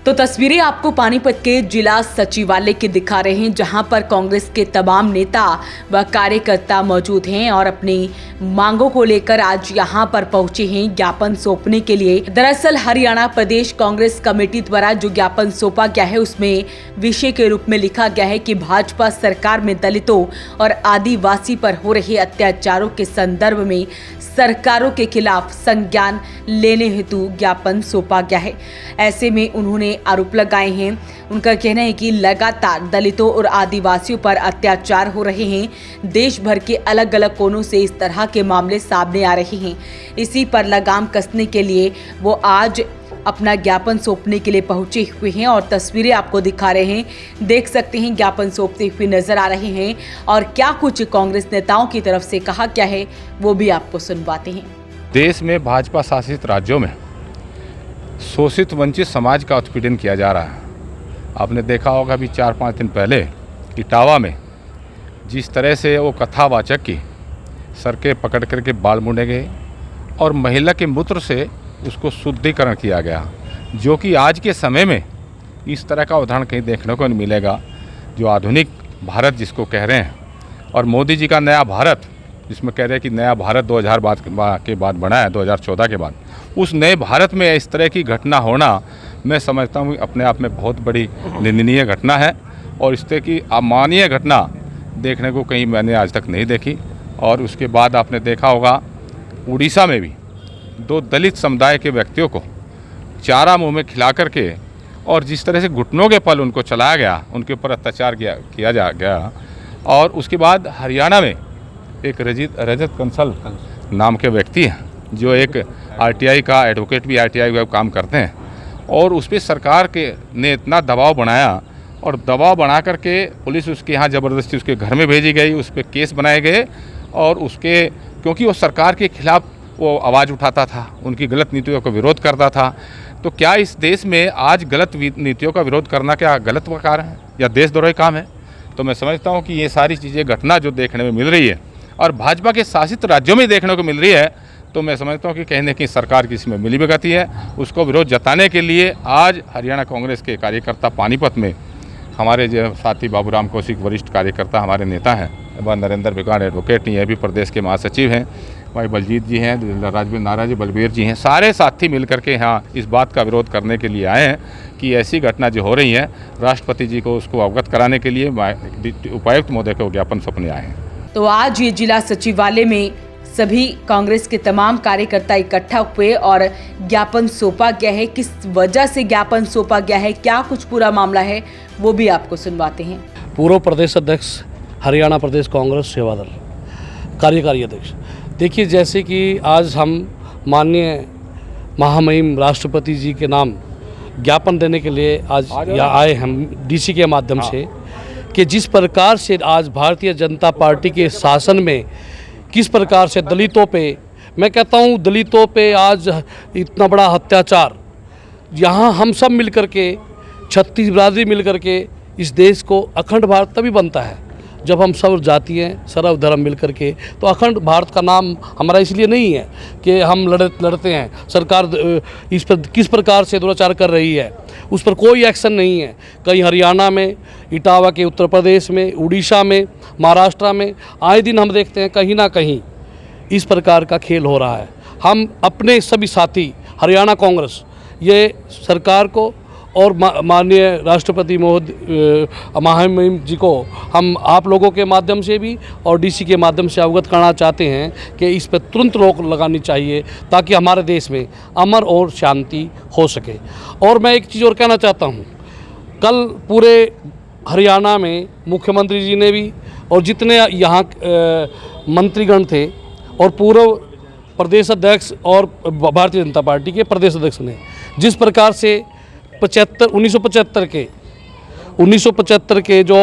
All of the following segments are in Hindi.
तो तस्वीरें आपको पानीपत के जिला सचिवालय की दिखा रहे हैं, जहां पर कांग्रेस के तमाम नेता व कार्यकर्ता मौजूद हैं और अपनी मांगों को लेकर आज यहां पर पहुंचे हैं ज्ञापन सौंपने के लिए। दरअसल हरियाणा प्रदेश कांग्रेस कमेटी द्वारा जो ज्ञापन सौंपा गया है उसमें विषय के रूप में लिखा गया है कि भाजपा सरकार में दलितों और आदिवासी पर हो रहे अत्याचारों के संदर्भ में सरकारों के खिलाफ संज्ञान लेने हेतु ज्ञापन सौंपा गया है। ऐसे में उन्होंने आरोप लगाए हैं। उनका कहना है कि लगातार दलितों और आदिवासियों पर अत्याचार हो रहे हैं। देश भर के अलग अलग कोनों से इस तरह के मामले सामने आ रहे हैं। इसी पर लगाम कसने के लिए वो आज अपना ज्ञापन सौंपने के लिए पहुंचे हुए हैं और तस्वीरें आपको दिखा रहे हैं। देख सकते हैं ज्ञापन सौंपते हुए नजर आ रहे हैं और क्या कुछ कांग्रेस नेताओं की तरफ से कहा क्या है वो भी आपको सुनवाते हैं। देश में भाजपा शासित राज्यों में शोषित वंचित समाज का उत्पीड़न किया जा रहा है। आपने देखा होगा अभी 4-5 दिन पहले इटावा में जिस तरह से वो कथावाचक की सर के पकड़ करके बाल मुंडे गए और महिला के मूत्र से उसको शुद्धिकरण किया गया, जो कि आज के समय में इस तरह का उदाहरण कहीं देखने को नहीं मिलेगा। जो आधुनिक भारत जिसको कह रहे हैं और मोदी जी का नया भारत जिसमें कह रहे हैं कि नया भारत 2000 के बाद बना है, 2014 के बाद, उस नए भारत में इस तरह की घटना होना मैं समझता हूँ अपने आप में बहुत बड़ी निंदनीय घटना है और इस तरह की अमानवीय घटना देखने को कहीं मैंने आज तक नहीं देखी। और उसके बाद आपने देखा होगा उड़ीसा में भी 2 दलित समुदाय के व्यक्तियों को चारा मुंह में खिला करके और जिस तरह से घुटनों के पल उनको चलाया गया, उनके ऊपर अत्याचार किया जा गया। और उसके बाद हरियाणा में एक रजत कंसल नाम के व्यक्ति हैं जो एक आरटीआई का एडवोकेट भी आरटीआई का काम करते हैं और उस पर सरकार ने इतना दबाव बनाया और दबाव बना करके पुलिस उसके यहाँ ज़बरदस्ती उसके घर में भेजी गई, उस पर केस बनाए गए और उसके क्योंकि वो सरकार के खिलाफ वो आवाज़ उठाता था, उनकी गलत नीतियों का विरोध करता था। तो क्या इस देश में आज गलत नीतियों का विरोध करना क्या गलत कारण है या देशद्रोही काम है? तो मैं समझता हूँ कि ये सारी चीज़ें घटना जो देखने में मिल रही है और भाजपा के शासित राज्यों में देखने को मिल रही है, तो मैं समझता हूँ कि कहीं न कहीं सरकार की इसमें मिली भगती है। उसको विरोध जताने के लिए आज हरियाणा कांग्रेस के कार्यकर्ता पानीपत में हमारे जो साथी बाबूराम कौशिक वरिष्ठ कार्यकर्ता हमारे नेता हैं, वह नरेंद्र बिगाड़ एडवोकेट ये भी प्रदेश के महासचिव हैं, भाई बलजीत जी हैं, राजवीर नारा जी, बलबीर जी हैं, सारे साथी मिल करके यहाँ इस बात का विरोध करने के लिए आए हैं कि ऐसी घटना जो हो रही है राष्ट्रपति जी को उसको अवगत कराने के लिए उपायुक्त महोदय को ज्ञापन सौंपने आए हैं। तो आज ये जिला सचिवालय में सभी कांग्रेस के तमाम कार्यकर्ता इकट्ठा हुए और ज्ञापन सौंपा गया है। किस वजह से ज्ञापन सौंपा गया है, क्या कुछ पूरा मामला है वो भी आपको सुनवाते हैं। पूर्व प्रदेश अध्यक्ष हरियाणा प्रदेश कांग्रेस सेवा दल कार्यकारी अध्यक्ष, देखिए जैसे कि आज हम माननीय महामहिम राष्ट्रपति जी के नाम ज्ञापन देने के लिए आज यहाँ आए हम डीसी के माध्यम से कि जिस प्रकार से आज भारतीय जनता पार्टी के शासन में किस प्रकार से दलितों पे, मैं कहता हूँ दलितों पे आज इतना बड़ा अत्याचार, यहाँ हम सब मिलकर के छत्तीस बिरादरी मिलकर के इस देश को अखंड भारत तभी बनता है जब हम सब जातीय सर्वधर्म मिल कर के। तो अखंड भारत का नाम हमारा इसलिए नहीं है कि हम लड़ते हैं, सरकार इस पर किस प्रकार से दुराचार कर रही है उस पर कोई एक्शन नहीं है। कहीं हरियाणा में, इटावा के उत्तर प्रदेश में, उड़ीसा में, महाराष्ट्र में आए दिन हम देखते हैं कहीं ना कहीं इस प्रकार का खेल हो रहा है। हम अपने सभी साथी हरियाणा कांग्रेस ये सरकार को और माननीय राष्ट्रपति महोदय महामहिम जी को हम आप लोगों के माध्यम से भी और डीसी के माध्यम से अवगत करना चाहते हैं कि इस पर तुरंत रोक लगानी चाहिए ताकि हमारे देश में अमन और शांति हो सके। और मैं एक चीज़ और कहना चाहता हूँ, कल पूरे हरियाणा में मुख्यमंत्री जी ने भी और जितने यहाँ मंत्रीगण थे और पूर्व प्रदेश अध्यक्ष और भारतीय जनता पार्टी के प्रदेश अध्यक्ष ने जिस प्रकार से 1975 के जो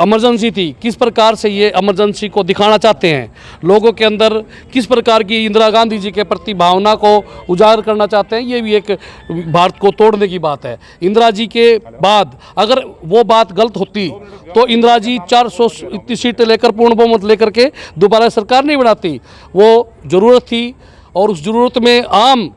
इमरजेंसी थी, किस प्रकार से ये इमरजेंसी को दिखाना चाहते हैं, लोगों के अंदर किस प्रकार की इंदिरा गांधी जी के प्रति भावना को उजागर करना चाहते हैं, ये भी एक भारत को तोड़ने की बात है। इंदिरा जी के बाद अगर वो बात गलत होती तो इंदिरा जी 400 इतनी सीटें लेकर पूर्ण बहुमत लेकर के दोबारा सरकार नहीं बनाती। वो ज़रूरत थी और उस ज़रूरत में आम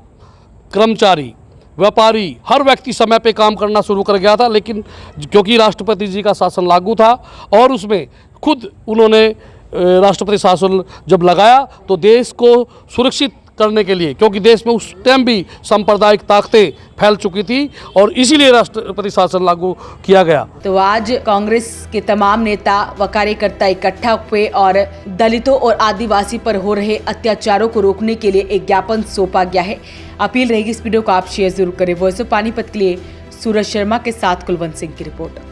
कर्मचारी व्यापारी, हर व्यक्ति समय पे काम करना शुरू कर गया था। लेकिन क्योंकि राष्ट्रपति जी का शासन लागू था और उसमें खुद उन्होंने राष्ट्रपति शासन जब लगाया तो देश को सुरक्षित करने के लिए, क्योंकि देश में उस टाइम भी सांप्रदायिक ताकतें फैल चुकी थी और इसीलिए राष्ट्रपति शासन लागू किया गया। तो आज कांग्रेस के तमाम नेता व कार्यकर्ता इकट्ठा हुए और दलितों और आदिवासी पर हो रहे अत्याचारों को रोकने के लिए एक ज्ञापन सौंपा गया है। अपील रहेगी इस वीडियो को आप शेयर जरूर करें। वॉइस ऑफ पानीपत के लिए सूरज शर्मा के साथ कुलवंत सिंह की रिपोर्ट।